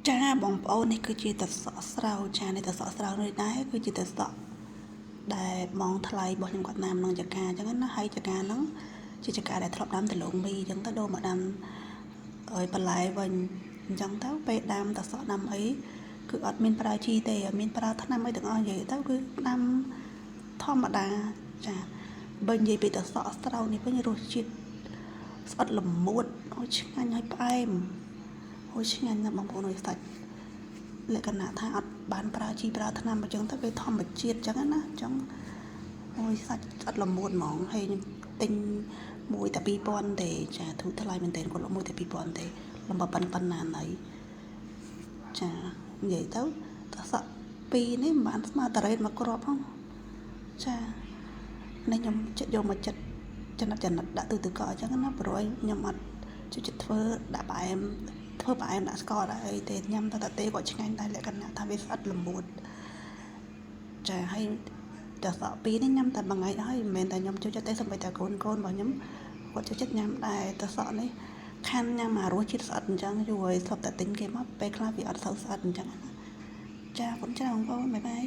ចាបងប្អូននេះគឺជាទឹកសក់ស្រាវចានេះទឹកសក់ស្រាវនេះដែរគឺជាទឹកសក់ដែលបងថ្លៃរបស់ខ្ញុំគាត់ណាមនឹងចកាអញ្ចឹងណាហើយចកាហ្នឹងជាចកាដែលធ្លាប់ដាំដលងមីអញ្ចឹងទៅដូរមកដាំឲ្យបន្លែវិញអញ្ចឹងទៅពេលដាំទឹកសក់ដាំអីគឺអត់មានប្រើជីទេអត់មានប្រើថ្នាំអីទាំងអស់និយាយទៅគឺដាំធម្មតាចាបើនិយាយពីទឹកសក់ស្រាវនេះវិញរសជាតិស្អិតល្មួតអូឆ្ងាញ់ហើយផ្អែមអូឆ្ងាញ់ណាស់បងប្អូនអើយសាច់លក្ខណៈថាអត់បានប្រើជីប្រើថ្នាំអញ្ចឹងទៅវាធម្មជាតិអញ្ចឹងណាអញ្ចឹងអូយសាច់ស្អិតល្មួតហ្មងហើយខ្ញុំទិញមួយតែ2000ទេចាធូរថ្លៃមែនទែនគាត់លក់មួយតែ2000ទេលំប៉ុណ្ណាណីចានិយាយទៅតសក់2នេះមិនបានស្មើតារ៉េតមកគ្រាប់ផងចានេះខ្ញុំចិត្តយកមកចិត្តចំណិតដាក់ទូទឹកកកអញ្ចឹងណាព្រោះខ្ញុំអត់ជួយចិត្តធ្វើដាក់ផ្អែមធ្វើផ្អែមដាក់ស្ករដាក់អីទេញ៉ាំតែទេក៏ឆ្ងាញ់ដែរលក្ខណៈថាវាស្អិតល្មួតចាហើយតែសក់2នេះញ៉ាំតែមួយថ្ងៃហើយមិនមែនតែខ្ញុំចូលចិត្តទេសូម្បីតែកូនរបស់ខ្ញុំគាត់ចូលចិត្តញ៉ាំដែរតែសក់នេះខានញ៉ាំអារសជាតិស្អិតអញ្ចឹងយូរហើយស្បតែទិញគេមកពេលខ្លះវាអត់សូវស្អិតអញ្ចឹងចាអរគុណច្រើនបងប្អូនបាយបាយ